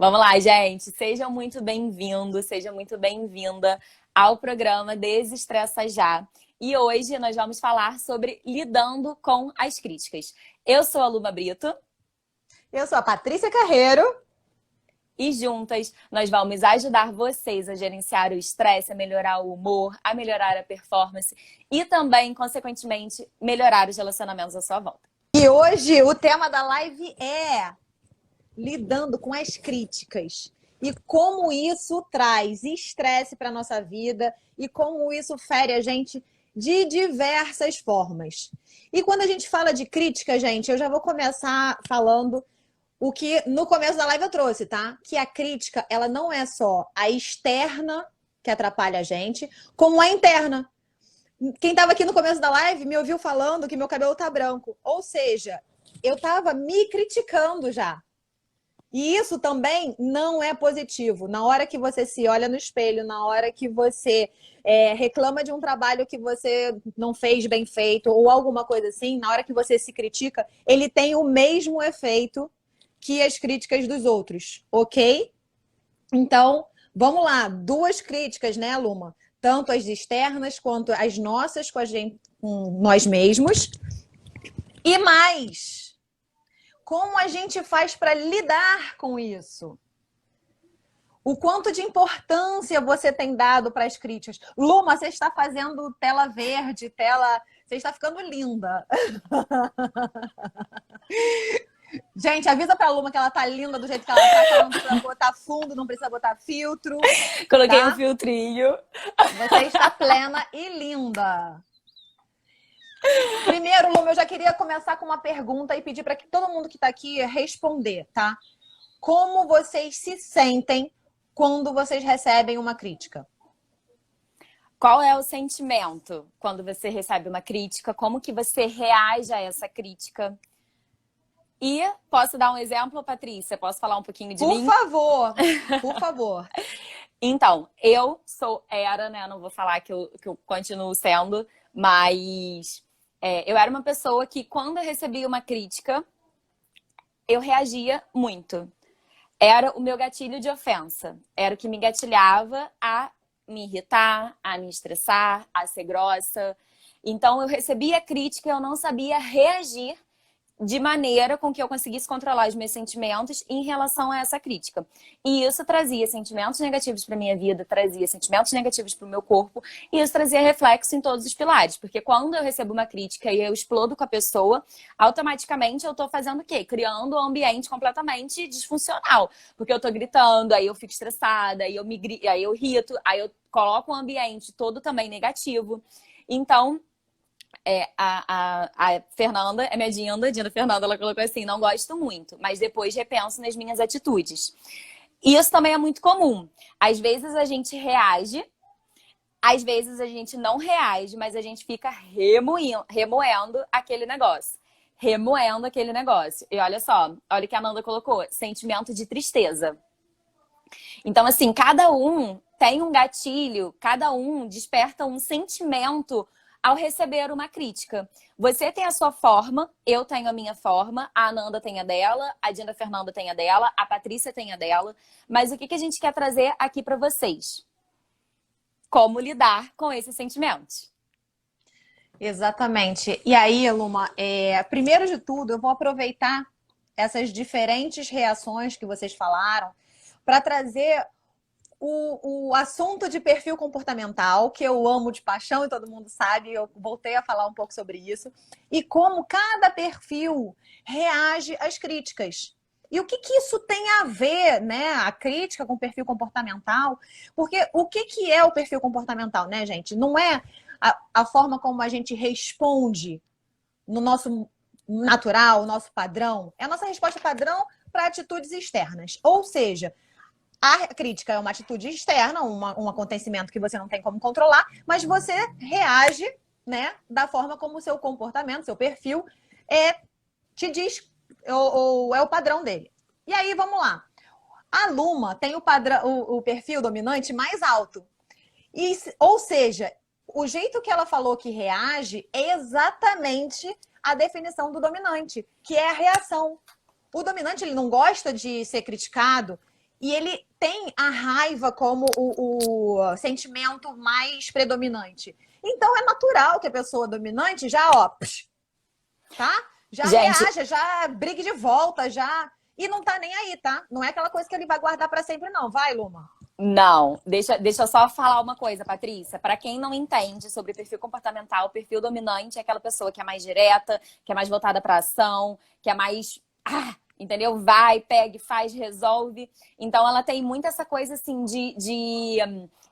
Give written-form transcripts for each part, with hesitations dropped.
Vamos lá, gente. Sejam muito bem-vindos, seja muito bem-vinda ao programa Desestressa Já. E hoje nós vamos falar sobre lidando com as críticas. Eu sou a Luma Brito. Eu sou a Patrícia Carreiro. E juntas nós vamos ajudar vocês a gerenciar o estresse, a melhorar o humor, a melhorar a performance e também, consequentemente, melhorar os relacionamentos à sua volta. E hoje o tema da live é lidando com as críticas e como isso traz estresse para a nossa vida e como isso fere a gente de diversas formas. E quando a gente fala de crítica, gente, eu já vou começar falando o que no começo da live eu trouxe, tá? Que a crítica, ela não é só a externa que atrapalha a gente, como a interna. Quem estava aqui no começo da live me ouviu falando que meu cabelo tá branco. Ou seja, eu estava me criticando já. E isso também não é positivo. Na hora que você se olha no espelho, na hora que você reclama de um trabalho que você não fez bem feito ou alguma coisa assim, na hora que você se critica, ele tem o mesmo efeito que as críticas dos outros, ok? Então, vamos lá. Duas críticas, né, Luma? Tanto as externas quanto as nossas com nós mesmos. E mais, como a gente faz para lidar com isso? O quanto de importância você tem dado para as críticas? Luma, você está fazendo tela verde, Você está ficando linda. Gente, avisa pra Luma que ela tá linda do jeito que ela não precisa botar fundo, não precisa botar filtro. Coloquei tá? um filtrinho. Você está plena e linda. Primeiro, Luma, eu já queria começar com uma pergunta e pedir para que todo mundo que está aqui responder, tá? Como vocês se sentem quando vocês recebem uma crítica? Qual é o sentimento quando você recebe uma crítica? Como que você reage a essa crítica? E posso dar um exemplo, Patrícia? Posso falar um pouquinho de mim? Por favor, por favor. Então, era, né? Não vou falar que eu continuo sendo, mas eu era uma pessoa que quando eu recebia uma crítica, eu reagia muito. Era o meu gatilho de ofensa. Era o que me gatilhava a me irritar, a me estressar, a ser grossa. Então, eu recebia crítica e eu não sabia reagir de maneira com que eu conseguisse controlar os meus sentimentos em relação a essa crítica. E isso trazia sentimentos negativos para minha vida, trazia sentimentos negativos para o meu corpo, e isso trazia reflexo em todos os pilares. Porque quando eu recebo uma crítica e eu explodo com a pessoa, automaticamente eu estou fazendo o quê? Criando um ambiente completamente disfuncional. Porque eu estou gritando, aí eu fico estressada, aí eu irrito, aí eu coloco um ambiente todo também negativo. Então, a Fernanda, é minha Dinda Fernanda, ela colocou assim, não gosto muito, mas depois repenso nas minhas atitudes. E isso também é muito comum. Às vezes a gente reage, às vezes a gente não reage, mas a gente fica remoendo aquele negócio. Remoendo aquele negócio. E olha só, olha o que a Nanda colocou, sentimento de tristeza. Então, assim, cada um tem um gatilho, cada um desperta um sentimento ao receber uma crítica. Você tem a sua forma, eu tenho a minha forma, a Ananda tem a dela, a Dinda Fernanda tem a dela, a Patrícia tem a dela. Mas o que a gente quer trazer aqui para vocês? Como lidar com esses sentimentos? Exatamente. E aí, Luma, primeiro de tudo, eu vou aproveitar essas diferentes reações que vocês falaram para trazer o assunto de perfil comportamental, que eu amo de paixão e todo mundo sabe, eu voltei a falar um pouco sobre isso, e como cada perfil reage às críticas. E o que isso tem a ver, né, a crítica com o perfil comportamental? Porque o que é o perfil comportamental, né, gente? Não é a forma como a gente responde no nosso natural, o nosso padrão, é a nossa resposta padrão para atitudes externas. Ou seja, a crítica é uma atitude externa, um acontecimento que você não tem como controlar, mas você reage, né, da forma como o seu comportamento, seu perfil te diz, ou é o padrão dele. E aí, vamos lá. A Luma tem o perfil dominante mais alto. Ou seja, o jeito que ela falou que reage é exatamente a definição do dominante, que é a reação. O dominante, ele não gosta de ser criticado, e ele tem a raiva como o sentimento mais predominante. Então é natural que a pessoa dominante já, ó, tá? Já Gente, reaja, já brigue de volta, já. E não tá nem aí, tá? Não é aquela coisa que ele vai guardar pra sempre, não. Vai, Luma. não, deixa eu só falar uma coisa, Patrícia. Para quem não entende sobre perfil comportamental, o perfil dominante é aquela pessoa que é mais direta, que é mais voltada para ação, que é mais, entendeu? Vai, pega, faz, resolve. Então ela tem muito essa coisa assim de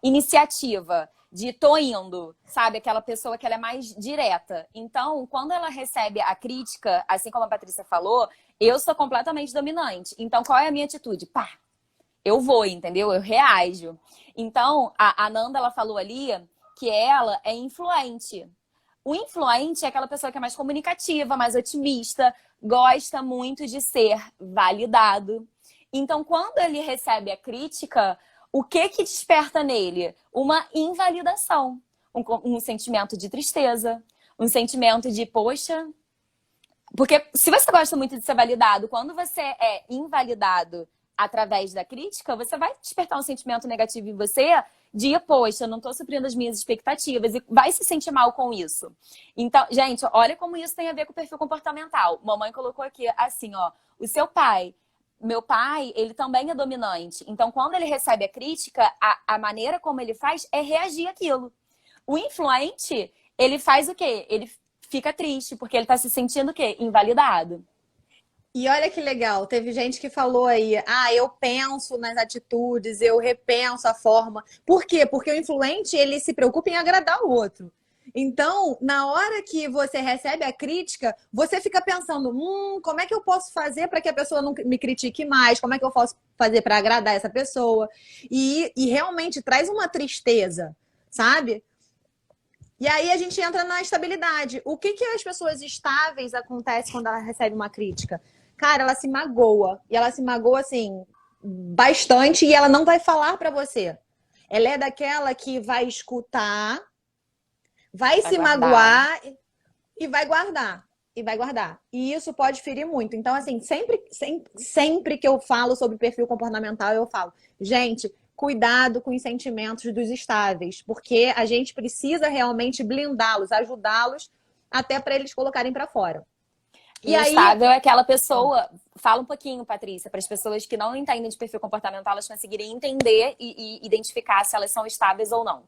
iniciativa, de tô indo, sabe? Aquela pessoa que ela é mais direta. Então, quando ela recebe a crítica, assim como a Patrícia falou, eu sou completamente dominante. Então, qual é a minha atitude? Pá, eu vou, entendeu? Eu reajo. Então, a Nanda, ela falou ali que ela é influente. O influente é aquela pessoa que é mais comunicativa, mais otimista, gosta muito de ser validado. Então, quando ele recebe a crítica, o que que desperta nele? Uma invalidação, um sentimento de tristeza, um sentimento de, poxa, porque se você gosta muito de ser validado, quando você é invalidado através da crítica, você vai despertar um sentimento negativo em você de, poxa, eu não tô suprindo as minhas expectativas e vai se sentir mal com isso. Então, gente, olha como isso tem a ver com o perfil comportamental. Mamãe colocou aqui assim, ó, o seu pai, meu pai, ele também é dominante. Então, quando ele recebe a crítica, a maneira como ele faz é reagir àquilo. O influente, ele faz o quê? Ele fica triste, porque ele tá se sentindo o quê? Invalidado. E olha que legal, teve gente que falou aí, eu penso nas atitudes, eu repenso a forma. Por quê? Porque o influente, ele se preocupa em agradar o outro. Então, na hora que você recebe a crítica, você fica pensando, como é que eu posso fazer para que a pessoa não me critique mais? Como é que eu posso fazer para agradar essa pessoa? E realmente traz uma tristeza, sabe? E aí a gente entra na estabilidade. O que as pessoas estáveis acontece quando ela recebe uma crítica? Cara, ela se magoa. E ela se magoa, assim, bastante e ela não vai falar pra você. Ela é daquela que vai escutar, vai Vai se guardar. magoar e vai guardar. E vai guardar. E isso pode ferir muito. Então, assim, sempre que eu falo sobre perfil comportamental, eu falo, gente, cuidado com os sentimentos dos estáveis, porque a gente precisa realmente blindá-los, ajudá-los até para eles colocarem para fora. E E o aí, estável é aquela pessoa. Fala um pouquinho, Patrícia, para as pessoas que não entendem de perfil comportamental, elas conseguirem entender e identificar se elas são estáveis ou não.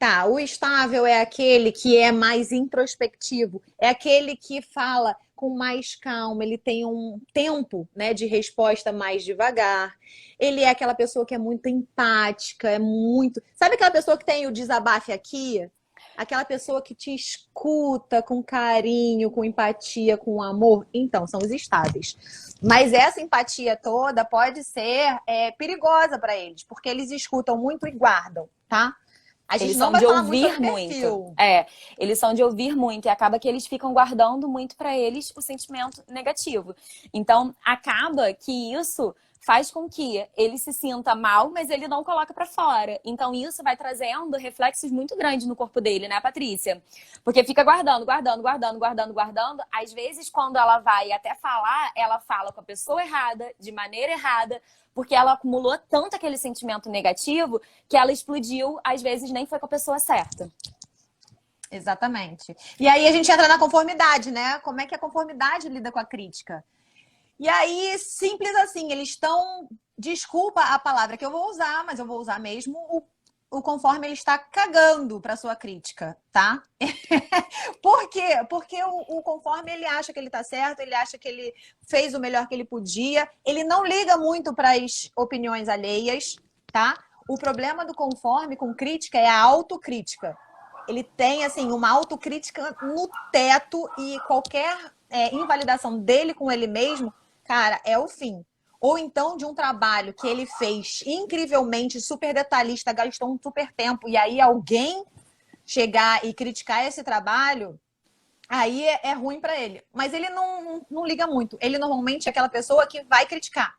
tá, o estável é aquele que é mais introspectivo, é aquele que fala com mais calma, ele tem um tempo, né, de resposta mais devagar. Ele é aquela pessoa que é muito empática, é muito. Sabe aquela pessoa que tem o desabafe aqui? Aquela pessoa que te escuta com carinho, com empatia, com amor. Então, são os estáveis. Mas essa empatia toda pode ser perigosa para eles, porque eles escutam muito e guardam, tá? A gente Eles não são vai de falar muito sobre ouvir muito. perfil. É, eles são de ouvir muito e acaba que eles ficam guardando muito para eles o sentimento negativo. Então, acaba que isso faz com que ele se sinta mal, mas ele não coloca para fora. Então, isso vai trazendo reflexos muito grandes no corpo dele, né, Patrícia? Porque fica guardando, guardando, guardando, guardando, guardando. Às vezes, quando ela vai até falar, ela fala com a pessoa errada, de maneira errada, porque ela acumulou tanto aquele sentimento negativo que ela explodiu, às vezes nem foi com a pessoa certa. Exatamente. E aí a gente entra na conformidade, né? Como é que a conformidade lida com a crítica? E aí, simples assim, eles estão. Desculpa a palavra que eu vou usar, mas eu vou usar mesmo o conforme ele está cagando para sua crítica, tá? Por quê? Porque o conforme ele acha que ele está certo, ele acha que ele fez o melhor que ele podia, ele não liga muito para as opiniões alheias, tá? O problema do conforme com crítica é a autocrítica. Ele tem, assim, uma autocrítica no teto e qualquer invalidação dele com ele mesmo, cara, é o fim. Ou então de um trabalho que ele fez incrivelmente, super detalhista, gastou um super tempo, e aí alguém chegar e criticar esse trabalho, aí é ruim para ele. Mas ele não liga muito. Ele normalmente é aquela pessoa que vai criticar,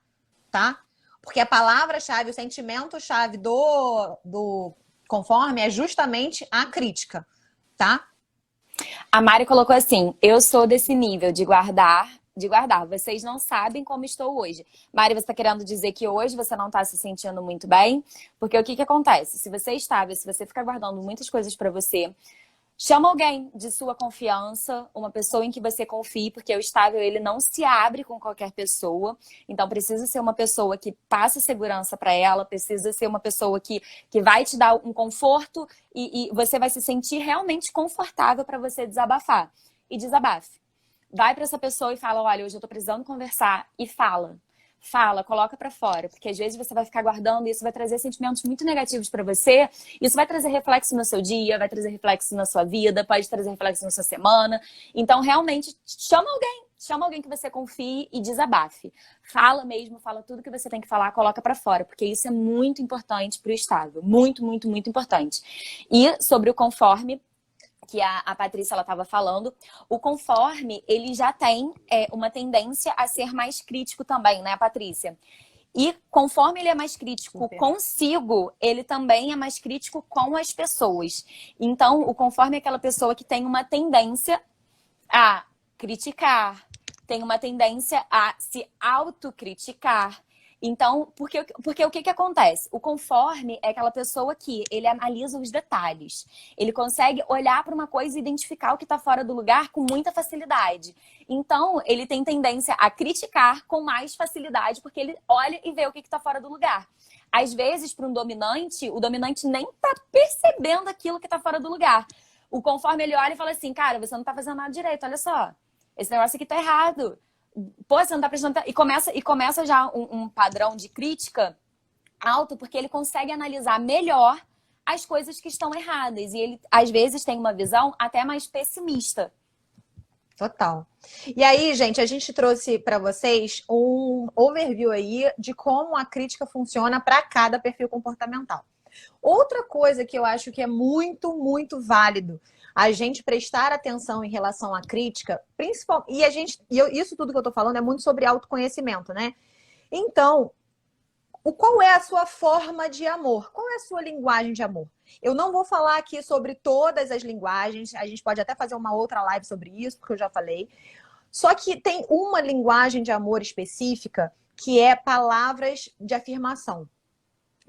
tá? Porque a palavra-chave, o sentimento-chave do conforme é justamente a crítica, tá? A Mari colocou assim: eu sou desse nível de guardar de guardar. Vocês não sabem como estou hoje. Mari, você está querendo dizer que hoje você não está se sentindo muito bem? Porque o que que acontece? Se você é estável, se você ficar guardando muitas coisas para você, chama alguém de sua confiança, uma pessoa em que você confie, porque o estável, ele não se abre com qualquer pessoa. Então, precisa ser uma pessoa que passe segurança para ela, precisa ser uma pessoa que vai te dar um conforto e você vai se sentir realmente confortável para você desabafar. E desabafe. Vai para essa pessoa e fala, olha, hoje eu tô precisando conversar. E fala. Fala, coloca para fora. Porque às vezes você vai ficar guardando e isso vai trazer sentimentos muito negativos para você. Isso vai trazer reflexo no seu dia, vai trazer reflexo na sua vida, pode trazer reflexo na sua semana. Então, realmente, chama alguém que você confie e desabafe. Fala mesmo, fala tudo que você tem que falar, coloca para fora. Porque isso é muito importante para o estável. Muito, muito, muito importante. E sobre o conforme, que a Patrícia estava falando, o conforme, ele já tem uma tendência a ser mais crítico também, né, Patrícia? E conforme ele é mais crítico consigo, ele também é mais crítico com as pessoas. Então, o conforme é aquela pessoa que tem uma tendência a criticar, tem uma tendência a se autocriticar. Então, porque o que acontece? O conforme é aquela pessoa que ele analisa os detalhes. Ele consegue olhar para uma coisa e identificar o que está fora do lugar com muita facilidade. Então, ele tem tendência a criticar com mais facilidade, porque ele olha e vê o que está fora do lugar. Às vezes, para um dominante, o dominante nem está percebendo aquilo que está fora do lugar. O conforme ele olha e fala assim, cara, você não está fazendo nada direito, olha só. Esse negócio aqui está errado. Pô, você não tá prestando atenção. E começa já um padrão de crítica alto, porque ele consegue analisar melhor as coisas que estão erradas. E ele, às vezes, tem uma visão até mais pessimista. Total. E aí, gente, a gente trouxe para vocês um overview aí de como a crítica funciona para cada perfil comportamental. Outra coisa que eu acho que é muito, muito válido a gente prestar atenção em relação à crítica, principalmente, isso tudo que eu tô falando é muito sobre autoconhecimento, né? Então, qual é a sua forma de amor? Qual é a sua linguagem de amor? Eu não vou falar aqui sobre todas as linguagens, a gente pode até fazer uma outra live sobre isso, porque eu já falei. Só que tem uma linguagem de amor específica que é palavras de afirmação.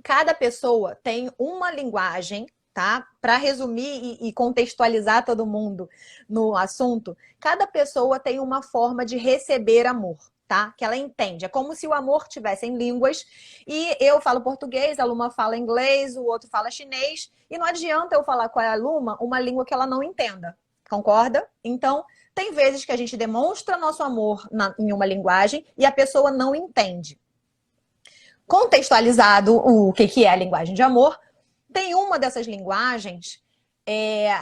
Cada pessoa tem uma linguagem, tá? Para resumir e contextualizar todo mundo no assunto, cada pessoa tem uma forma de receber amor, tá? Que ela entende. É como se o amor tivesse em línguas e eu falo português, a Luma fala inglês, o outro fala chinês, e não adianta eu falar com a Luma uma língua que ela não entenda. Concorda? Então, tem vezes que a gente demonstra nosso amor em uma linguagem e a pessoa não entende. Contextualizado o que é a linguagem de amor, tem uma dessas linguagens,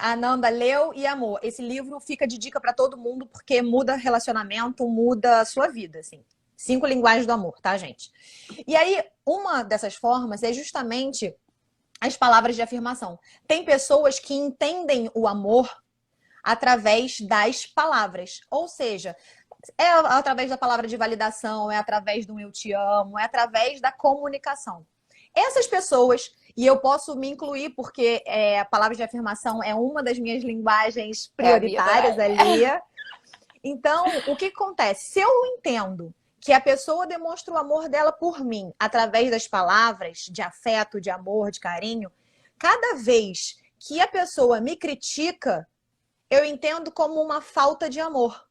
a Nanda leu e amou. Esse livro fica de dica para todo mundo, porque muda relacionamento, muda a sua vida, assim. 5 linguagens do amor, tá, gente? E aí, uma dessas formas é justamente as palavras de afirmação. Tem pessoas que entendem o amor através das palavras. Ou seja, é através da palavra de validação, é através do eu te amo, é através da comunicação. Essas pessoas, e eu posso me incluir porque a palavra de afirmação é uma das minhas linguagens prioritárias ali. Então, o que acontece? Se eu entendo que a pessoa demonstra o amor dela por mim através das palavras de afeto, de amor, de carinho, cada vez que a pessoa me critica, eu entendo como uma falta de amor.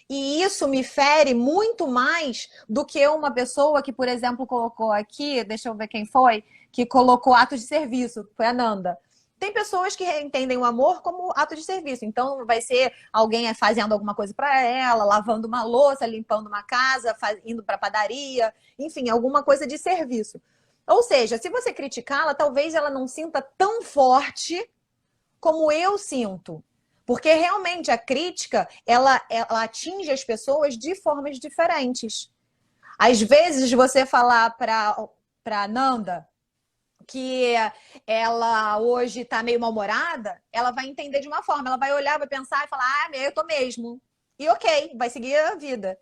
E isso me fere muito mais do que uma pessoa que, por exemplo, colocou aqui, deixa eu ver quem foi, que colocou ato de serviço, foi a Nanda. Tem pessoas que entendem o amor como ato de serviço. Então, vai ser alguém fazendo alguma coisa para ela, lavando uma louça, limpando uma casa, indo para a padaria, enfim, alguma coisa de serviço. Ou seja, se você criticá-la, talvez ela não sinta tão forte como eu sinto. Porque realmente a crítica, ela atinge as pessoas de formas diferentes. Às vezes você falar para Nanda que ela hoje está meio mal-humorada, ela vai entender de uma forma, ela vai olhar, vai pensar e falar, eu tô mesmo. E ok, vai seguir a vida.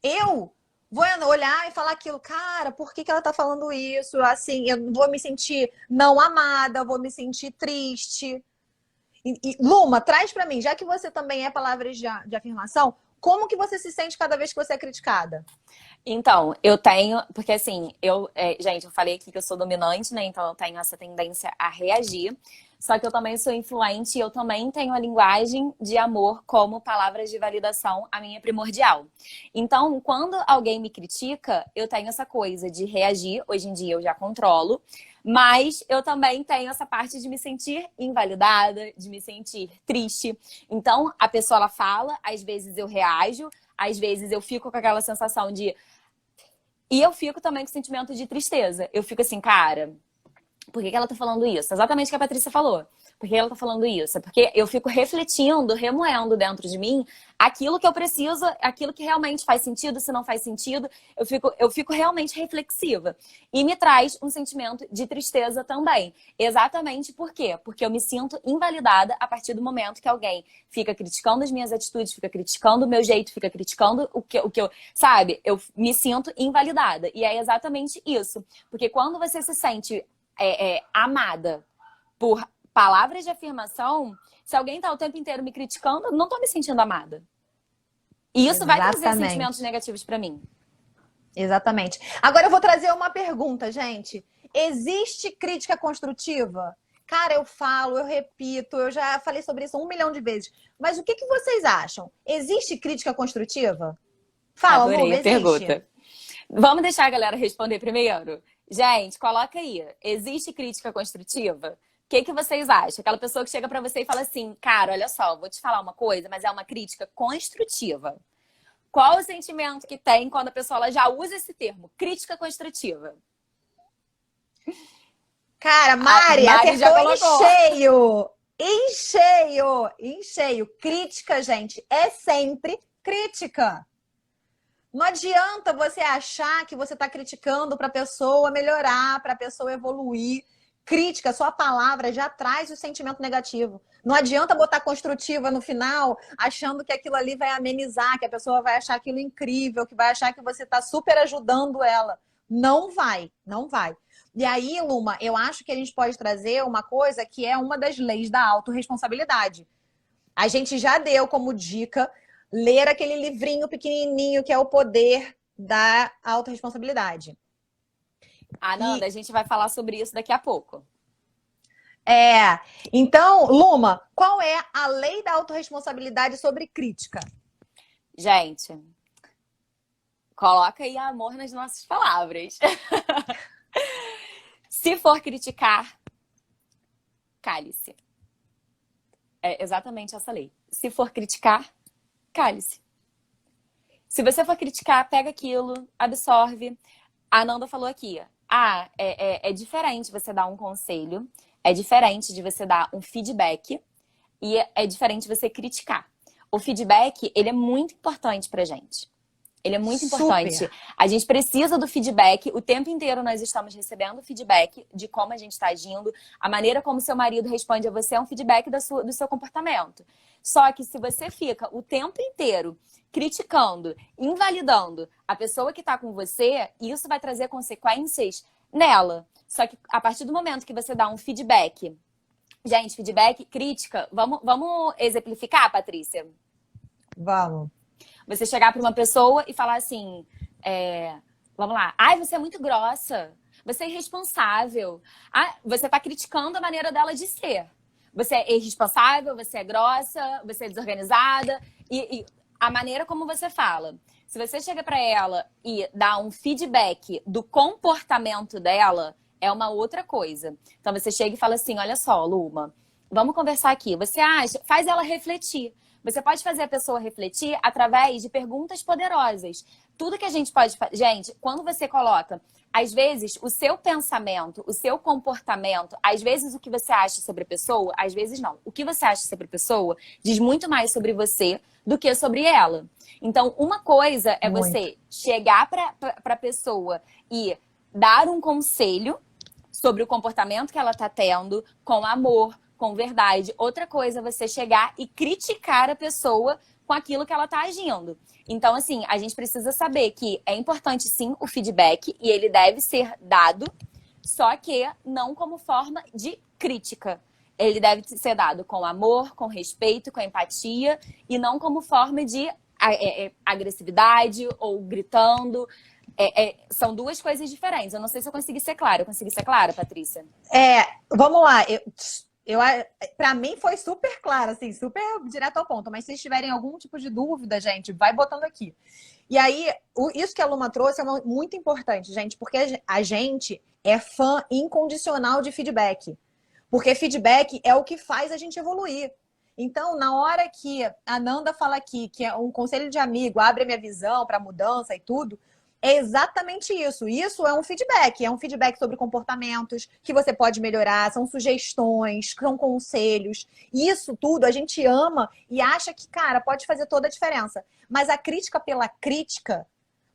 Eu vou olhar e falar aquilo, cara, por que ela tá falando isso? Assim, eu vou me sentir não amada, vou me sentir triste. Luma, traz para mim, já que você também é palavras de afirmação, Como que você se sente cada vez que você é criticada? Então, eu tenho, porque assim, gente, eu falei aqui que eu sou dominante, né? Então eu tenho essa tendência a reagir. Só que eu também sou influente e eu também tenho a linguagem de amor como palavras de validação, a minha primordial. Então, quando alguém me critica, eu tenho essa coisa de reagir. Hoje em dia eu já controlo, mas eu também tenho essa parte de me sentir invalidada, de me sentir triste. Então, a pessoa ela fala, às vezes eu reajo, às vezes eu fico com aquela sensação de. E eu fico também com sentimento de tristeza. Eu fico assim, cara, por que ela tá falando isso? Exatamente o que a Patrícia falou. Por que ela tá falando isso? É porque eu fico refletindo, remoendo dentro de mim aquilo que eu preciso, aquilo que realmente faz sentido, se não faz sentido. Eu fico realmente reflexiva. E me traz um sentimento de tristeza também. Exatamente por quê? Porque eu me sinto invalidada a partir do momento que alguém fica criticando as minhas atitudes, fica criticando o meu jeito, fica criticando o que eu, sabe? Eu me sinto invalidada. E é exatamente isso. Porque quando você se sente amada por palavras de afirmação, se alguém tá o tempo inteiro me criticando, eu não tô me sentindo amada. E isso vai trazer sentimentos negativos pra mim. Exatamente. Agora eu vou trazer uma pergunta, gente. Existe crítica construtiva? Cara, eu falo, eu repito, eu já falei sobre isso 1 milhão de vezes. Mas o que vocês acham? Existe crítica construtiva? Fala, Adorei Lu, a existe? pergunta. Vamos deixar a galera responder primeiro? Gente, coloca aí. Existe crítica construtiva? O que vocês acham? Aquela pessoa que chega pra você e fala assim, cara, olha só, vou te falar uma coisa, mas é uma crítica construtiva. Qual o sentimento que tem quando a pessoa ela já usa esse termo? Crítica construtiva. Cara, Mari acertou em cheio. Crítica, gente, é sempre crítica. Não adianta você achar que você está criticando para a pessoa melhorar, para a pessoa evoluir. Crítica, sua palavra já traz o sentimento negativo. Não adianta botar construtiva no final, achando que aquilo ali vai amenizar, que a pessoa vai achar aquilo incrível, que vai achar que você está super ajudando ela. Não vai, não vai. E aí, Luma, eu acho que a gente pode trazer uma coisa que é uma das leis da autorresponsabilidade. A gente já deu como dica ler aquele livrinho pequenininho que é O Poder da Autorresponsabilidade. Nanda, a gente vai falar sobre isso daqui a pouco. Então, Luma, qual é a lei da autorresponsabilidade sobre crítica? Gente, coloca aí amor nas nossas palavras. Se for criticar, cale-se. É exatamente essa lei. Se for criticar, cale-se. Se você for criticar, pega aquilo, absorve. A Nanda falou aqui, é diferente você dar um conselho, é diferente de você dar um feedback e é diferente você criticar. O feedback, ele é muito importante pra gente. Ele é muito importante. A gente precisa do feedback. O tempo inteiro nós estamos recebendo feedback de como a gente está agindo. A maneira como seu marido responde a você é um feedback do seu comportamento. Só que se você fica o tempo inteiro criticando, invalidando a pessoa que está com você, isso vai trazer consequências nela. Só que a partir do momento que você dá um feedback... Gente, feedback, crítica... Vamos exemplificar, Patrícia? Vamos. Você chegar para uma pessoa e falar assim, vamos lá, você é muito grossa, você é irresponsável, você está criticando a maneira dela de ser. Você é irresponsável, você é grossa, você é desorganizada e a maneira como você fala. Se você chega para ela e dá um feedback do comportamento dela, é uma outra coisa. Então você chega e fala assim, olha só, Luma, vamos conversar aqui. Você acha, faz ela refletir. Você pode fazer a pessoa refletir através de perguntas poderosas. Tudo que a gente pode fazer... Gente, quando você coloca, às vezes, o seu pensamento, o seu comportamento, às vezes o que você acha sobre a pessoa, às vezes não. O que você acha sobre a pessoa diz muito mais sobre você do que sobre ela. Então, uma coisa é você chegar para a pessoa e dar um conselho sobre o comportamento que ela está tendo, com amor, com verdade. Outra coisa é você chegar e criticar a pessoa com aquilo que ela está agindo. Então, assim, a gente precisa saber que é importante, sim, o feedback e ele deve ser dado, só que não como forma de crítica. Ele deve ser dado com amor, com respeito, com empatia e não como forma de agressividade ou gritando. São duas coisas diferentes. Eu não sei se eu consegui ser clara. Eu consegui ser clara, Patrícia? Vamos lá. Para mim foi super claro, assim, super direto ao ponto. Mas se vocês tiverem algum tipo de dúvida, gente, vai botando aqui. E aí, isso que a Luma trouxe é muito importante, gente, porque a gente é fã incondicional de feedback. Porque feedback é o que faz a gente evoluir. Então, na hora que a Nanda fala aqui que é um conselho de amigo, abre a minha visão para mudança e tudo, é exatamente isso. Isso é um feedback sobre comportamentos que você pode melhorar, são sugestões, são conselhos. Isso tudo a gente ama e acha que, cara, pode fazer toda a diferença. Mas a crítica pela crítica,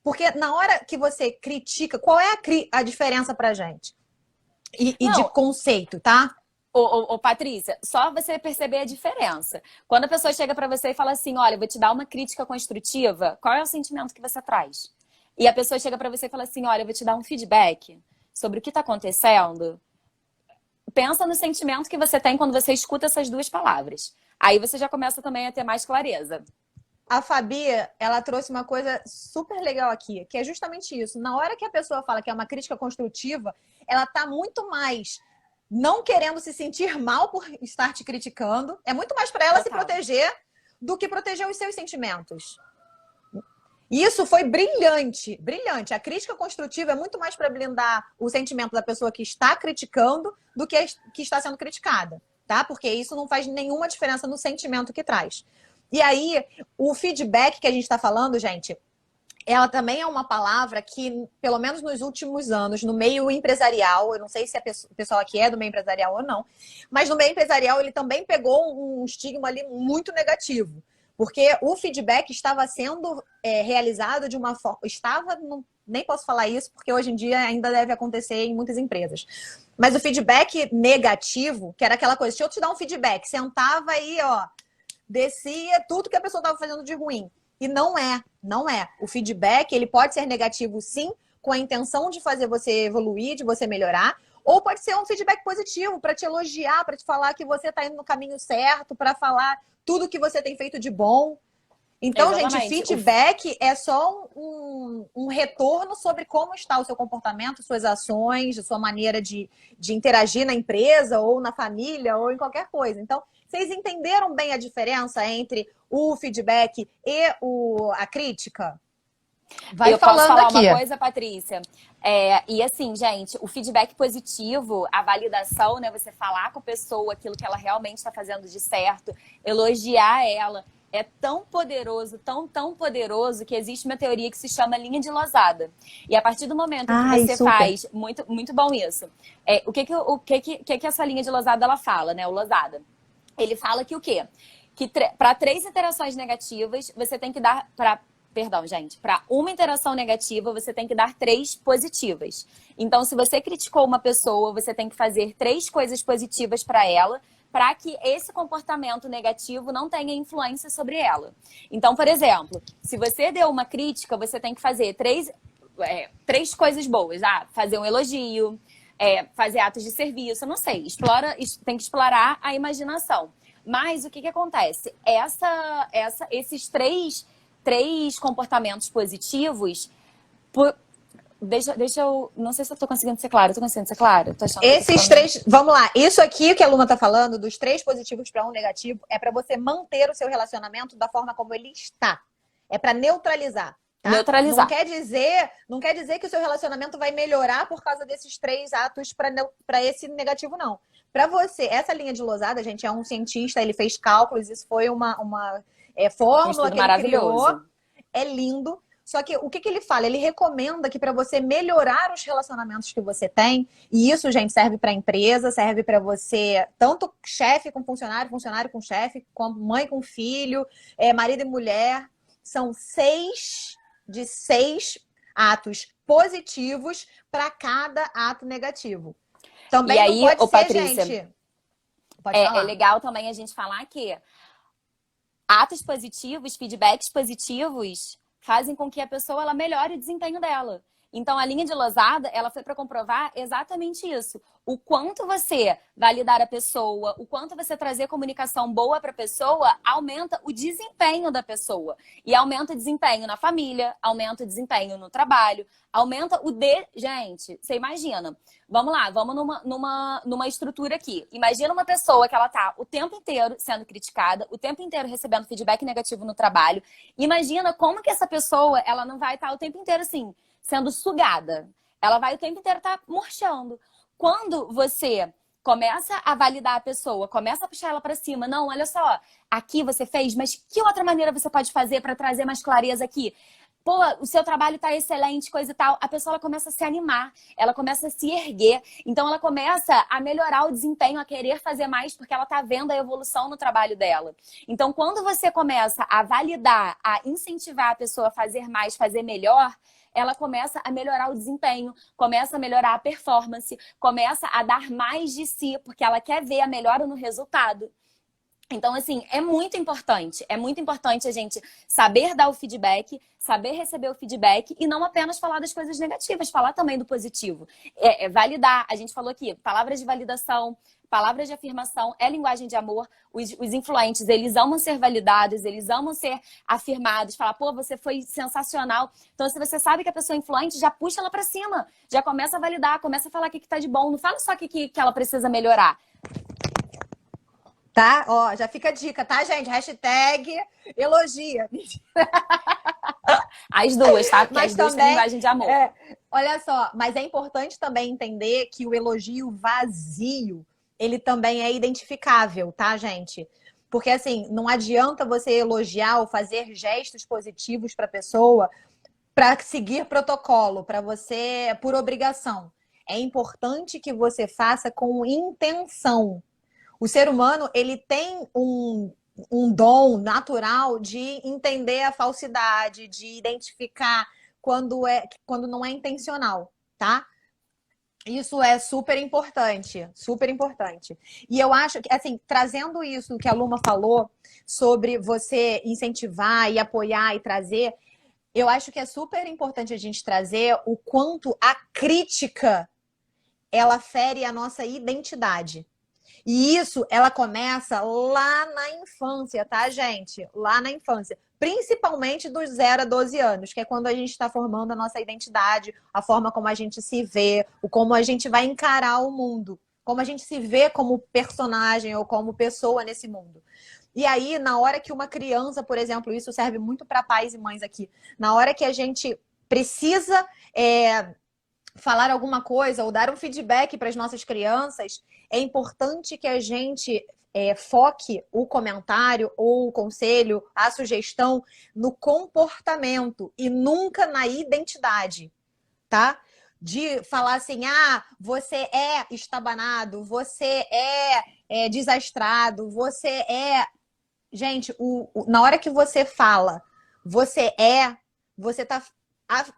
porque na hora que você critica, qual é a diferença pra gente? E de conceito, tá? Ô, Patrícia, só você perceber a diferença. Quando a pessoa chega pra você e fala assim, olha, eu vou te dar uma crítica construtiva, qual é o sentimento que você traz? E a pessoa chega pra você e fala assim, olha, eu vou te dar um feedback sobre o que tá acontecendo. Pensa no sentimento que você tem quando você escuta essas duas palavras. Aí você já começa também a ter mais clareza. A Fabi, ela trouxe uma coisa super legal aqui, que é justamente isso. Na hora que a pessoa fala que é uma crítica construtiva, ela tá muito mais não querendo se sentir mal por estar te criticando. É muito mais para ela se proteger do que proteger os seus sentimentos. Isso foi brilhante, brilhante. A crítica construtiva é muito mais para blindar o sentimento da pessoa que está criticando do que está sendo criticada, tá? Porque isso não faz nenhuma diferença no sentimento que traz. E aí, o feedback que a gente está falando, gente, ela também é uma palavra que, pelo menos nos últimos anos, no meio empresarial, eu não sei se o pessoal aqui é do meio empresarial ou não, mas no meio empresarial ele também pegou um estigma ali muito negativo. Porque o feedback estava sendo realizado de uma forma... nem posso falar isso, porque hoje em dia ainda deve acontecer em muitas empresas. Mas o feedback negativo, que era aquela coisa, deixa eu te dar um feedback, sentava aí, ó, descia tudo que a pessoa estava fazendo de ruim. E não é. O feedback, ele pode ser negativo, sim, com a intenção de fazer você evoluir, de você melhorar, ou pode ser um feedback positivo, para te elogiar, para te falar que você está indo no caminho certo, para falar tudo que você tem feito de bom. Então, exatamente, gente, feedback é só um retorno sobre como está o seu comportamento, suas ações, a sua maneira de interagir na empresa, ou na família, ou em qualquer coisa. Então, vocês entenderam bem a diferença entre o feedback e a crítica? Vai falando aqui. Eu posso falar uma coisa, Patrícia? E assim, gente, o feedback positivo, a validação, né? Você falar com a pessoa aquilo que ela realmente está fazendo de certo, elogiar ela, é tão poderoso, tão poderoso, que existe uma teoria que se chama linha de Losada. E a partir do momento que você faz... Muito bom isso. O que essa linha de Losada ela fala, né? O Losada. Ele fala que o quê? Que para 3 interações negativas, você tem que dar... Perdão, gente. Para uma interação negativa, você tem que dar 3 positivas. Então, se você criticou uma pessoa, você tem que fazer 3 coisas positivas para ela, para que esse comportamento negativo não tenha influência sobre ela. Então, por exemplo, se você deu uma crítica, você tem que fazer 3 coisas boas. Fazer um elogio, fazer atos de serviço, eu não sei. Tem que explorar a imaginação. Mas o que acontece? Esses três comportamentos positivos... Deixa eu... Não sei se eu tô conseguindo ser clara. Eu tô conseguindo ser clara? Esses 3... Vamos lá. Isso aqui que a Luma tá falando, dos 3 positivos para um negativo, é para você manter o seu relacionamento da forma como ele está. É para neutralizar. Tá? Neutralizar. Não quer dizer que o seu relacionamento vai melhorar por causa desses 3 atos para esse negativo, não. Para você, essa linha de Losada, gente, é um cientista, ele fez cálculos, isso foi uma fórmula que ele criou. É lindo. Só que o que ele fala? Ele recomenda que para você melhorar os relacionamentos que você tem, e isso, gente, serve para empresa, serve para você, tanto chefe com funcionário, funcionário com chefe, como mãe com filho, marido e mulher, são 6 atos positivos para cada ato negativo. Também e aí, não pode ser, Patrícia, gente... Pode falar. É legal também a gente falar que atos positivos, feedbacks positivos, fazem com que a pessoa ela melhore o desempenho dela. Então, a linha de Losada, ela foi para comprovar exatamente isso. O quanto você validar a pessoa, o quanto você trazer comunicação boa para a pessoa, aumenta o desempenho da pessoa. E aumenta o desempenho na família, aumenta o desempenho no trabalho, aumenta o de... Gente, você imagina. Vamos lá, vamos numa estrutura aqui. Imagina uma pessoa que ela tá o tempo inteiro sendo criticada, o tempo inteiro recebendo feedback negativo no trabalho. Imagina como que essa pessoa, ela não vai estar o tempo inteiro assim, sendo sugada. Ela vai o tempo inteiro estar murchando. Quando você começa a validar a pessoa, começa a puxar ela para cima, não, olha só, aqui você fez, mas que outra maneira você pode fazer para trazer mais clareza aqui? Pô, o seu trabalho tá excelente, coisa e tal. A pessoa ela começa a se animar, ela começa a se erguer. Então ela começa a melhorar o desempenho, a querer fazer mais, porque ela tá vendo a evolução no trabalho dela. Então quando você começa a validar, a incentivar a pessoa a fazer mais, fazer melhor, ela começa a melhorar o desempenho, começa a melhorar a performance, começa a dar mais de si, porque ela quer ver a melhora no resultado. Então, assim, é muito importante a gente saber dar o feedback, saber receber o feedback e não apenas falar das coisas negativas, falar também do positivo. É validar, a gente falou aqui, palavras de validação, palavras de afirmação, é linguagem de amor. Os influentes, eles amam ser validados, eles amam ser afirmados, falar, pô, você foi sensacional. Então, se você sabe que a pessoa é influente, já puxa ela pra cima, já começa a validar, começa a falar o que tá de bom, não fala só o que ela precisa melhorar. Tá? Ó, já fica a dica, tá, gente? Hashtag elogia. As duas, tá? Porque Mas as duas têm também, linguagem de amor. olha só, mas é importante também entender que o elogio vazio, ele também é identificável, tá, gente? Porque, assim, não adianta você elogiar ou fazer gestos positivos para a pessoa para seguir protocolo, para você, por obrigação. É importante que você faça com intenção. O ser humano, ele tem um dom natural de entender a falsidade, de identificar quando não é intencional, tá? Isso é super importante, super importante. E eu acho que, assim, trazendo isso que a Luma falou sobre você incentivar e apoiar e trazer, eu acho que é super importante a gente trazer o quanto a crítica, ela fere a nossa identidade. E isso, ela começa lá na infância, tá, gente? Lá na infância. Principalmente dos 0 a 12 anos, que é quando a gente está formando a nossa identidade, a forma como a gente se vê, o como a gente vai encarar o mundo, como a gente se vê como personagem ou como pessoa nesse mundo. E aí, na hora que uma criança, por exemplo, isso serve muito para pais e mães aqui, na hora que a gente precisa falar alguma coisa ou dar um feedback para as nossas crianças, é importante que a gente foque o comentário ou o conselho, a sugestão no comportamento e nunca na identidade, tá? De falar assim, ah, você é estabanado, você é desastrado, você é... Gente, na hora que você fala, você tá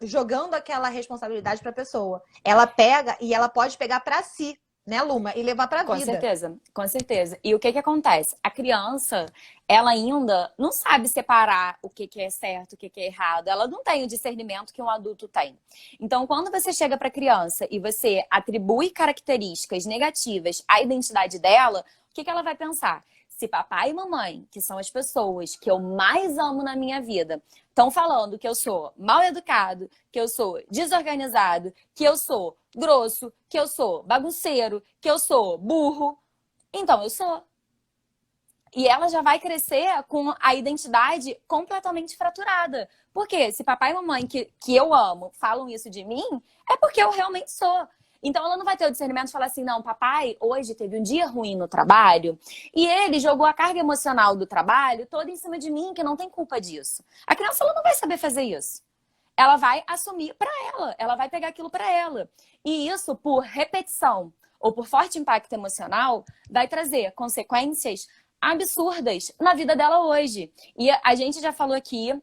jogando aquela responsabilidade para a pessoa. Ela pega e ela pode pegar para si, né, Luma? E levar para a vida. Com certeza, com certeza. E o que acontece? A criança, ela ainda não sabe separar o que é certo, o que é errado. Ela não tem o discernimento que um adulto tem. Então, quando você chega para a criança e você atribui características negativas à identidade dela, o que ela vai pensar? Se papai e mamãe, que são as pessoas que eu mais amo na minha vida, estão falando que eu sou mal educado, que eu sou desorganizado, que eu sou grosso, que eu sou bagunceiro, que eu sou burro, então eu sou. E ela já vai crescer com a identidade completamente fraturada. Porque se papai e mamãe que eu amo falam isso de mim, é porque eu realmente sou. Então ela não vai ter o discernimento de falar assim, não, papai hoje teve um dia ruim no trabalho e ele jogou a carga emocional do trabalho toda em cima de mim, que não tem culpa disso. A criança ela não vai saber fazer isso. Ela vai assumir para ela vai pegar aquilo para ela. E isso, por repetição ou por forte impacto emocional, vai trazer consequências absurdas na vida dela hoje. E a gente já falou aqui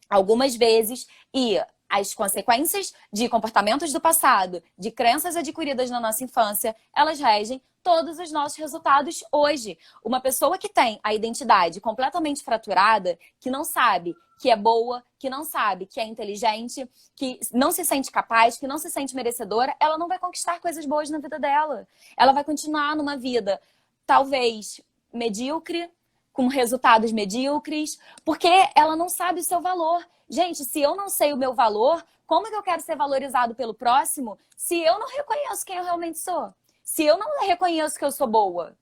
algumas vezes e as consequências de comportamentos do passado, de crenças adquiridas na nossa infância, elas regem todos os nossos resultados hoje. Uma pessoa que tem a identidade completamente fraturada, que não sabe que é boa, que não sabe que é inteligente, que não se sente capaz, que não se sente merecedora, ela não vai conquistar coisas boas na vida dela. Ela vai continuar numa vida, talvez, medíocre, com resultados medíocres, porque ela não sabe o seu valor. Gente, se eu não sei o meu valor, como é que eu quero ser valorizado pelo próximo se eu não reconheço quem eu realmente sou? Se eu não reconheço que eu sou boa?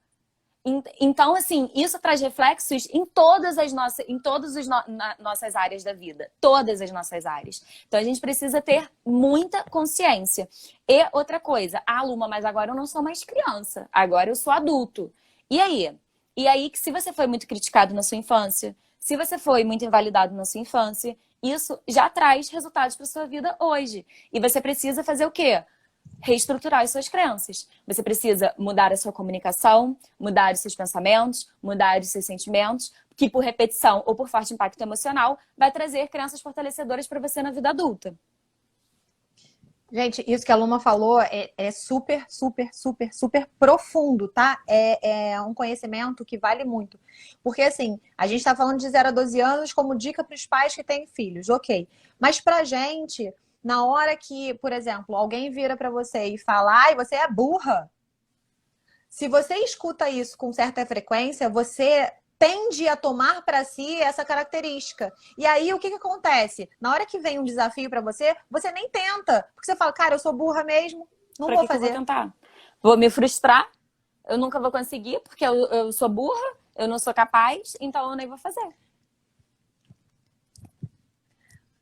Então, assim, isso traz reflexos em todas as nossas áreas da vida. Todas as nossas áreas. Então, a gente precisa ter muita consciência. E outra coisa, Luma, mas agora eu não sou mais criança. Agora eu sou adulto. E aí? E aí, que se você foi muito criticado na sua infância, se você foi muito invalidado na sua infância, isso já traz resultados para sua vida hoje. E você precisa fazer o quê? Reestruturar as suas crenças. Você precisa mudar a sua comunicação, mudar os seus pensamentos, mudar os seus sentimentos, que por repetição ou por forte impacto emocional vai trazer crenças fortalecedoras para você na vida adulta. Gente, isso que a Luma falou é super, super, super, super profundo, tá? É um conhecimento que vale muito. Porque, assim, a gente tá falando de 0 a 12 anos como dica para os pais que têm filhos, ok. Mas pra gente, na hora que, por exemplo, alguém vira para você e fala, ai, você é burra. Se você escuta isso com certa frequência, você tende a tomar para si essa característica. E aí, o que acontece? Na hora que vem um desafio para você, você nem tenta. Porque você fala, cara, eu sou burra mesmo, não vou fazer. Eu vou tentar? Vou me frustrar, eu nunca vou conseguir, porque eu sou burra, eu não sou capaz, então eu nem vou fazer.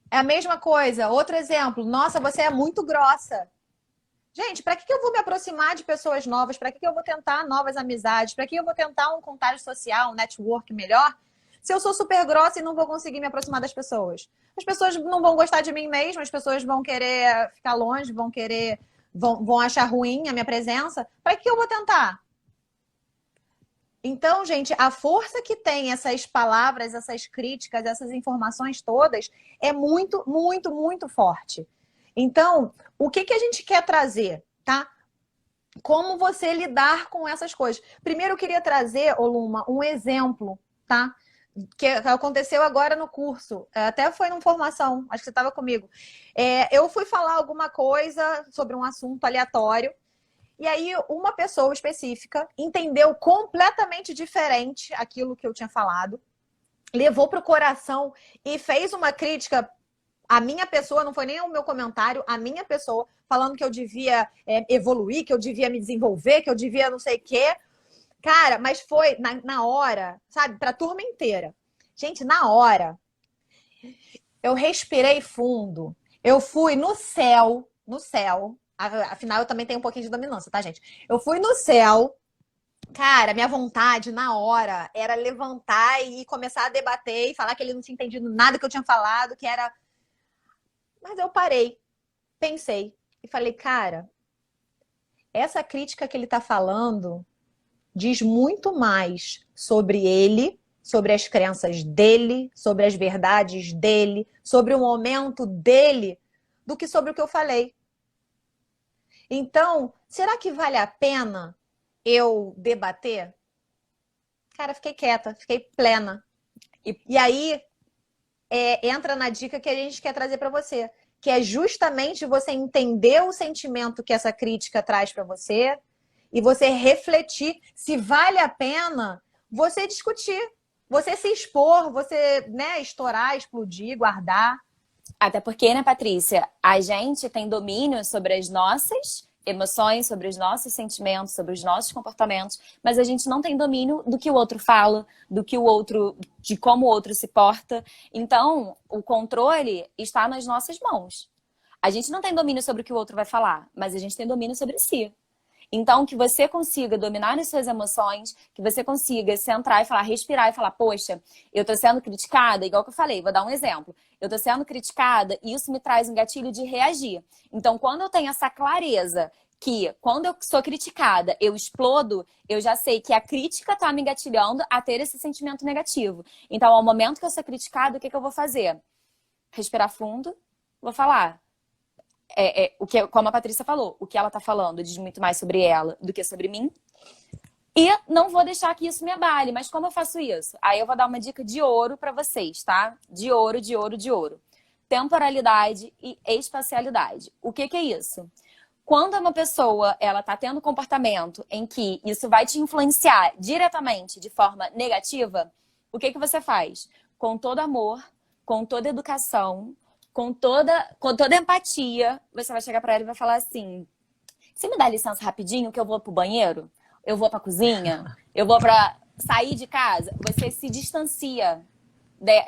É a mesma coisa. Outro exemplo. Nossa, você é muito grossa. Gente, para que eu vou me aproximar de pessoas novas? Para que eu vou tentar novas amizades? Para que eu vou tentar um contágio social, um network melhor? Se eu sou super grossa e não vou conseguir me aproximar das pessoas. As pessoas não vão gostar de mim mesmo, as pessoas vão querer ficar longe, vão achar ruim a minha presença. Para que eu vou tentar? Então, gente, a força que tem essas palavras, essas críticas, essas informações todas é muito, muito, muito forte. Então, o que a gente quer trazer, tá? Como você lidar com essas coisas. Primeiro, eu queria trazer, Luma, um exemplo, tá? Que aconteceu agora no curso. Até foi numa formação, acho que você estava comigo. Eu fui falar alguma coisa sobre um assunto aleatório. E aí, uma pessoa específica entendeu completamente diferente aquilo que eu tinha falado, levou para o coração e fez uma crítica. A minha pessoa, não foi nem o meu comentário, a minha pessoa, falando que eu devia evoluir, que eu devia me desenvolver, que eu devia não sei o quê. Cara, mas foi na hora, sabe, para a turma inteira. Gente, na hora, eu respirei fundo, eu fui no céu, afinal eu também tenho um pouquinho de dominância, tá, gente? Eu fui no céu, cara, minha vontade na hora era levantar e começar a debater e falar que ele não tinha entendido nada que eu tinha falado, que era... Mas eu parei, pensei e falei, cara, essa crítica que ele tá falando diz muito mais sobre ele, sobre as crenças dele, sobre as verdades dele, sobre o momento dele, do que sobre o que eu falei. Então, será que vale a pena eu debater? Cara, fiquei quieta, fiquei plena. E aí, entra na dica que a gente quer trazer para você, que é justamente você entender o sentimento que essa crítica traz para você e você refletir se vale a pena você discutir, você se expor, você, né, estourar, explodir, guardar. Até porque, né, Patrícia, a gente tem domínio sobre as nossas emoções, sobre os nossos sentimentos, sobre os nossos comportamentos, mas a gente não tem domínio do que o outro fala, do que o outro, de como o outro se porta. Então, o controle está nas nossas mãos. A gente não tem domínio sobre o que o outro vai falar, mas a gente tem domínio sobre si. Então, que você consiga dominar as suas emoções, que você consiga centrar e falar, respirar e falar, poxa, eu tô sendo criticada, igual que eu falei, vou dar um exemplo. Eu tô sendo criticada e isso me traz um gatilho de reagir. Então, quando eu tenho essa clareza que quando eu sou criticada, eu explodo, eu já sei que a crítica tá me gatilhando a ter esse sentimento negativo. Então, ao momento que eu sou criticada, o que eu vou fazer? Respirar fundo, vou falar, como a Patrícia falou, o que ela tá falando diz muito mais sobre ela do que sobre mim. E não vou deixar que isso me abale. Mas como eu faço isso? Aí eu vou dar uma dica de ouro pra vocês, tá? De ouro, de ouro, de ouro. Temporalidade e espacialidade. O que é isso? Quando uma pessoa ela tá tendo um comportamento em que isso vai te influenciar diretamente de forma negativa, o que você faz? Com todo amor, com toda educação, com toda empatia, você vai chegar pra ela e vai falar assim: você me dá licença rapidinho que eu vou pro banheiro? Eu vou pra cozinha? Eu vou pra sair de casa? Você se distancia.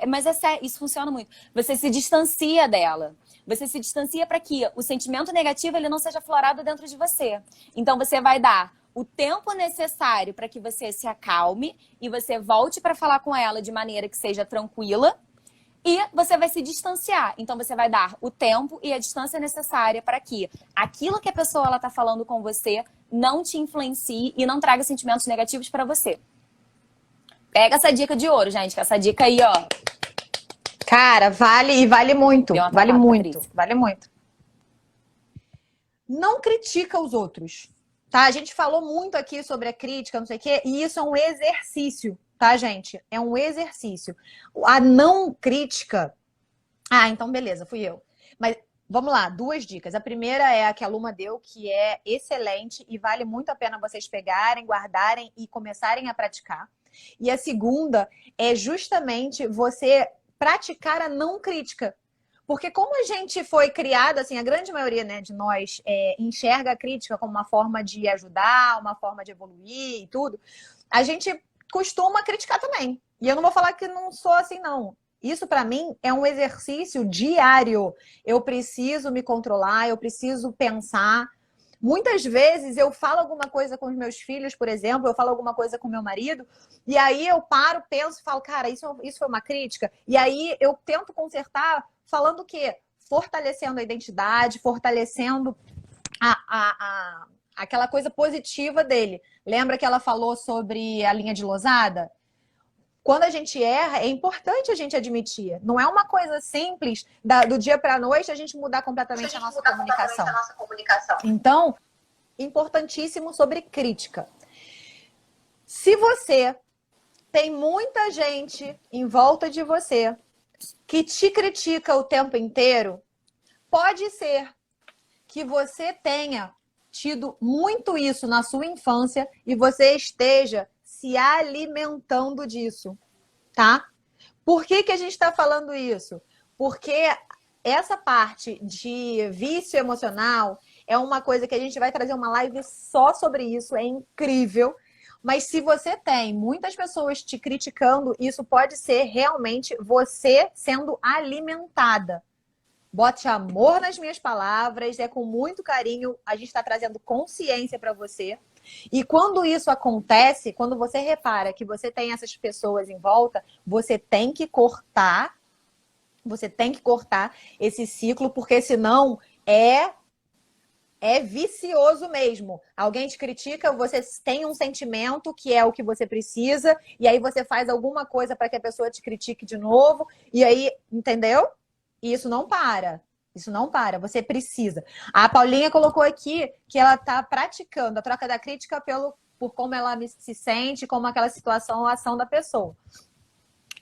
Mas é sério, isso funciona muito. Você se distancia dela. Você se distancia para que o sentimento negativo ele não seja aflorado dentro de você. Então você vai dar o tempo necessário para que você se acalme e você volte para falar com ela de maneira que seja tranquila. E você vai se distanciar. Então você vai dar o tempo e a distância necessária para que aquilo que a pessoa ela tá falando com você não te influencie e não traga sentimentos negativos para você. Pega essa dica de ouro, gente, que essa dica aí, ó. Cara, vale muito. Deu uma Vale travada, muito. Patrícia. Vale muito. Não critica os outros, tá? A gente falou muito aqui sobre a crítica, não sei o quê, e isso é um exercício, tá, gente? É um exercício. A não crítica... Ah, então beleza, fui eu. Mas vamos lá, 2 dicas. A primeira é a que a Luma deu, que é excelente e vale muito a pena vocês pegarem, guardarem e começarem a praticar. E a segunda é justamente você praticar a não crítica. Porque como a gente foi criado, assim, a grande maioria, né, de nós enxerga a crítica como uma forma de ajudar, uma forma de evoluir e tudo, a gente costuma criticar também. E eu não vou falar que não sou assim, não. Isso, para mim, é um exercício diário. Eu preciso me controlar, eu preciso pensar. Muitas vezes eu falo alguma coisa com os meus filhos, por exemplo, eu falo alguma coisa com meu marido, e aí eu paro, penso e falo, cara, isso foi uma crítica. E aí eu tento consertar falando o quê? Fortalecendo a identidade, fortalecendo aquela coisa positiva dele. Lembra que ela falou sobre a linha de Losada? Quando a gente erra, é importante a gente admitir. Não é uma coisa simples do dia para a noite a gente mudar completamente a nossa comunicação. Então, importantíssimo sobre crítica. Se você tem muita gente em volta de você que te critica o tempo inteiro, pode ser que você tenha tido muito isso na sua infância e você esteja se alimentando disso, tá? Por que a gente está falando isso? Porque essa parte de vício emocional é uma coisa que a gente vai trazer uma live só sobre isso, é incrível. Mas se você tem muitas pessoas te criticando, isso pode ser realmente você sendo alimentada. Bote amor nas minhas palavras, é com muito carinho, a gente está trazendo consciência para você. E quando isso acontece, quando você repara que você tem essas pessoas em volta, você tem que cortar esse ciclo, porque senão é vicioso mesmo. Alguém te critica, você tem um sentimento que é o que você precisa, e aí você faz alguma coisa para que a pessoa te critique de novo, e aí, entendeu? E isso não para. Isso não para, você precisa. A Paulinha colocou aqui que ela está praticando a troca da crítica por como ela se sente, como aquela situação ou ação da pessoa.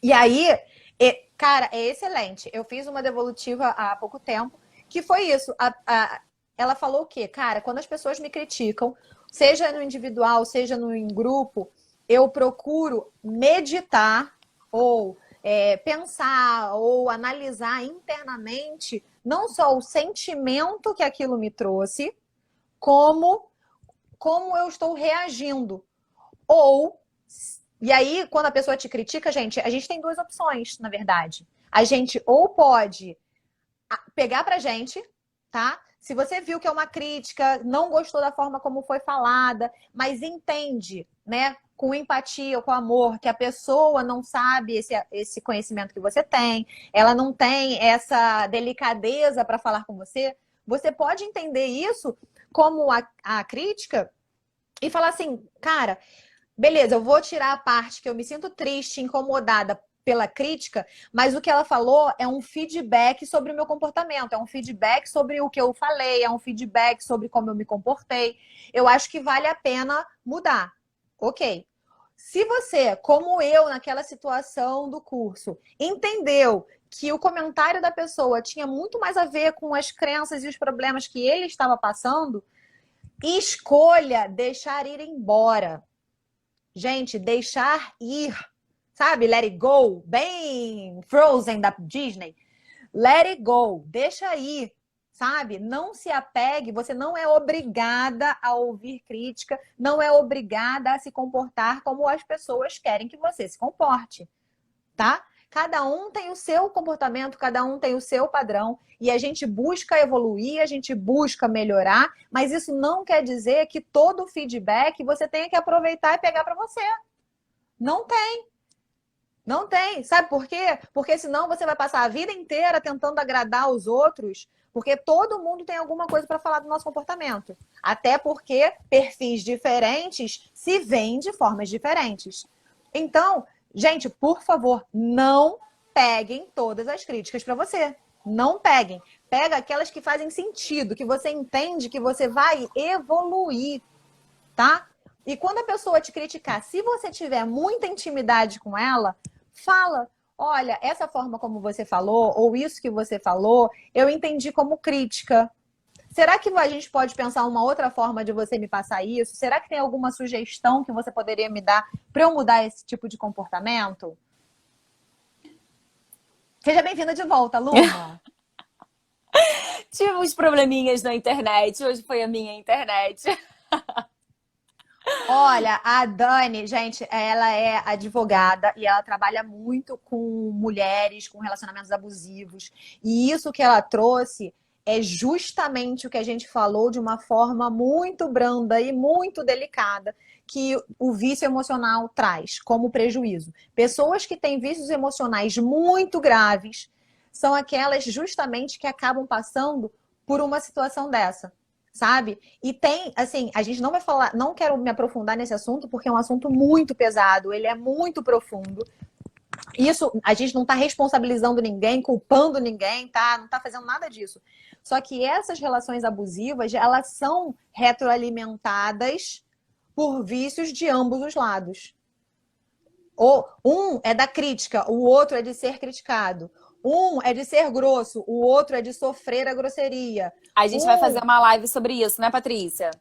E aí, cara, é excelente. Eu fiz uma devolutiva há pouco tempo, que foi isso. Ela falou o quê? Cara, quando as pessoas me criticam, seja no individual, seja no em grupo, eu procuro meditar ou pensar ou analisar internamente não só o sentimento que aquilo me trouxe, como eu estou reagindo. E aí, quando a pessoa te critica, gente, a gente tem 2 opções, na verdade. A gente ou pode pegar pra gente, tá? Se você viu que é uma crítica, não gostou da forma como foi falada, mas entende, né? Com empatia, com amor, que a pessoa não sabe esse conhecimento que você tem, ela não tem essa delicadeza para falar com você, você pode entender isso como a crítica e falar assim, cara, beleza, eu vou tirar a parte que eu me sinto triste, incomodada pela crítica, mas o que ela falou é um feedback sobre o meu comportamento, é um feedback sobre o que eu falei, é um feedback sobre como eu me comportei. Eu acho que vale a pena mudar. Ok. Se você, como eu, naquela situação do curso, entendeu que o comentário da pessoa tinha muito mais a ver com as crenças e os problemas que ele estava passando, escolha deixar ir embora. Gente, deixar ir, sabe? Let it go, bem Frozen da Disney. Let it go, deixa ir, sabe? Não se apegue, você não é obrigada a ouvir crítica, não é obrigada a se comportar como as pessoas querem que você se comporte, tá? Cada um tem o seu comportamento, cada um tem o seu padrão e a gente busca evoluir, a gente busca melhorar, mas isso não quer dizer que todo feedback você tenha que aproveitar e pegar para você. Não tem. Não tem. Sabe por quê? Porque senão você vai passar a vida inteira tentando agradar os outros, porque todo mundo tem alguma coisa para falar do nosso comportamento. Até porque perfis diferentes se veem de formas diferentes. Então, gente, por favor, não peguem todas as críticas para você. Não peguem. Pega aquelas que fazem sentido, que você entende que você vai evoluir, tá? E quando a pessoa te criticar, se você tiver muita intimidade com ela, fala, olha, essa forma como você falou, ou isso que você falou, eu entendi como crítica. Será que a gente pode pensar uma outra forma de você me passar isso? Será que tem alguma sugestão que você poderia me dar para eu mudar esse tipo de comportamento? Seja bem-vinda de volta, Luma. Tive uns probleminhas na internet, hoje foi a minha internet. Olha, a Dani, gente, ela é advogada e ela trabalha muito com mulheres, com relacionamentos abusivos. E isso que ela trouxe é justamente o que a gente falou de uma forma muito branda e muito delicada que o vício emocional traz como prejuízo. Pessoas que têm vícios emocionais muito graves são aquelas justamente que acabam passando por uma situação dessa. Sabe? E tem, assim, a gente não vai falar, não quero me aprofundar nesse assunto, porque é um assunto muito pesado, ele é muito profundo. Isso, a gente não tá responsabilizando ninguém, culpando ninguém, tá? Não tá fazendo nada disso. Só que essas relações abusivas, elas são retroalimentadas por vícios de ambos os lados. Ou um é da crítica, o outro é de ser criticado. Um é de ser grosso, o outro é de sofrer a grosseria. A gente vai fazer uma live sobre isso, né, Patrícia?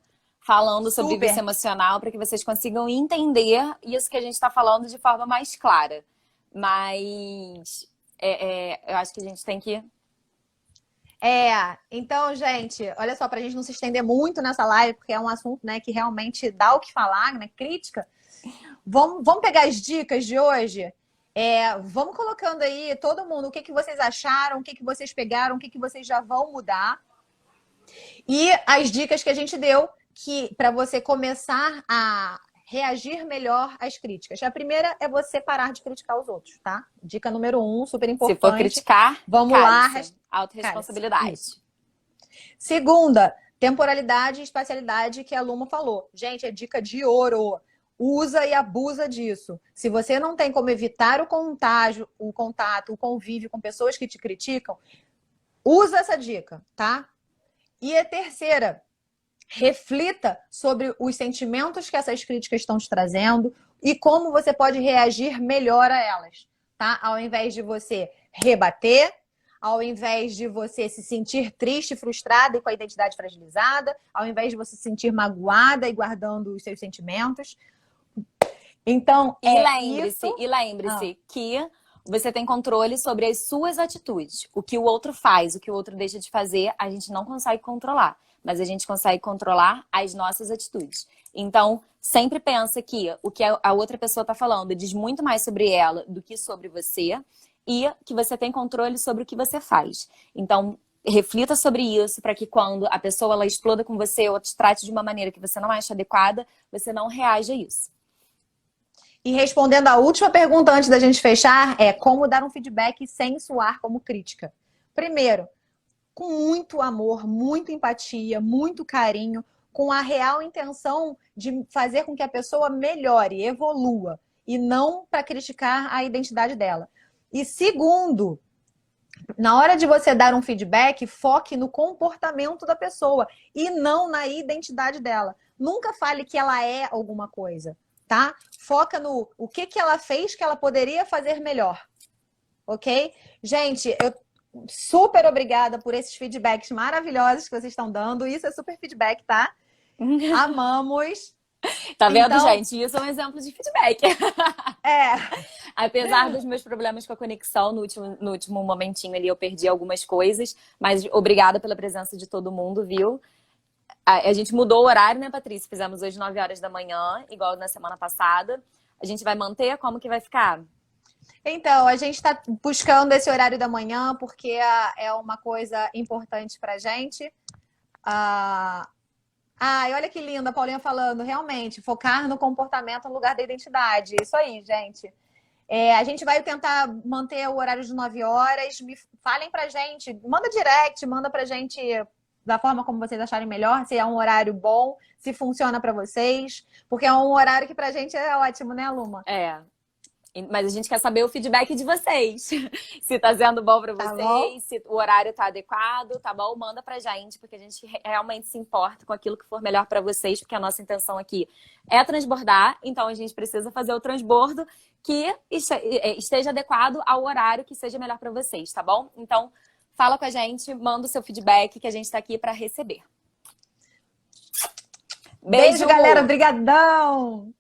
Falando sobre Super. vício emocional para que vocês consigam entender isso que a gente está falando de forma mais clara. Mas eu acho que a gente tem que. Então, gente, olha só, pra gente não se estender muito nessa live, porque é um assunto, né, que realmente dá o que falar, né, crítica. Vamos pegar as dicas de hoje? Vamos colocando aí, todo mundo, o que vocês acharam, o que vocês pegaram, o que vocês já vão mudar. E as dicas que a gente deu que para você começar a reagir melhor às críticas. A primeira é você parar de criticar os outros, tá? Dica número 1, super importante. Se for criticar, vamos lá. Autorresponsabilidade. Segunda, temporalidade e espacialidade que a Luma falou. Gente, é dica de ouro. Usa e abusa disso. Se você não tem como evitar o contágio, o contato, o convívio com pessoas que te criticam, usa essa dica, tá? E a terceira, reflita sobre os sentimentos que essas críticas estão te trazendo e como você pode reagir melhor a elas, tá? Ao invés de você rebater, ao invés de você se sentir triste, frustrada e com a identidade fragilizada, ao invés de você se sentir magoada e guardando os seus sentimentos. Então, lembre-se que você tem controle sobre as suas atitudes. O que o outro faz, o que o outro deixa de fazer, a gente não consegue controlar. Mas a gente consegue controlar as nossas atitudes. Então, sempre pensa que o que a outra pessoa está falando diz muito mais sobre ela do que sobre você. E que você tem controle sobre o que você faz. Então, reflita sobre isso para que quando a pessoa ela exploda com você ou te trate de uma maneira que você não acha adequada, você não reaja a isso. E respondendo a última pergunta antes da gente fechar, é como dar um feedback sem soar como crítica. Primeiro, com muito amor, muita empatia, muito carinho, com a real intenção de fazer com que a pessoa melhore, evolua, e não para criticar a identidade dela. E segundo, na hora de você dar um feedback, foque no comportamento da pessoa e não na identidade dela. Nunca fale que ela é alguma coisa, tá? Foca no o que ela fez que ela poderia fazer melhor, ok? Gente, eu super obrigada por esses feedbacks maravilhosos que vocês estão dando. Isso é super feedback, tá? Amamos. Tá vendo, Então, gente? Isso é um exemplo de feedback. é. Apesar dos meus problemas com a conexão, no último momentinho ali eu perdi algumas coisas, mas obrigada pela presença de todo mundo, viu? A gente mudou o horário, né, Patrícia? Fizemos hoje 9 horas da manhã, igual na semana passada. A gente vai manter? Como que vai ficar? Então, a gente está buscando esse horário da manhã porque é uma coisa importante pra gente. Ai, olha que linda a Paulinha falando. Realmente, focar no comportamento no lugar da identidade. Isso aí, gente. A gente vai tentar manter o horário de 9 horas. Falem pra gente, manda direct, manda pra gente da forma como vocês acharem melhor, se é um horário bom, se funciona pra vocês. Porque é um horário que pra gente é ótimo, né, Luma? É. Mas a gente quer saber o feedback de vocês. Se tá sendo bom pra Tá vocês, bom? se o horário tá adequado, tá bom? Manda pra gente, porque a gente realmente se importa com aquilo que for melhor pra vocês, porque a nossa intenção aqui é transbordar, então a gente precisa fazer o transbordo que esteja adequado ao horário que seja melhor pra vocês, tá bom? Então, fala com a gente, manda o seu feedback que a gente tá aqui pra receber. Beijo, galera. Brigadão!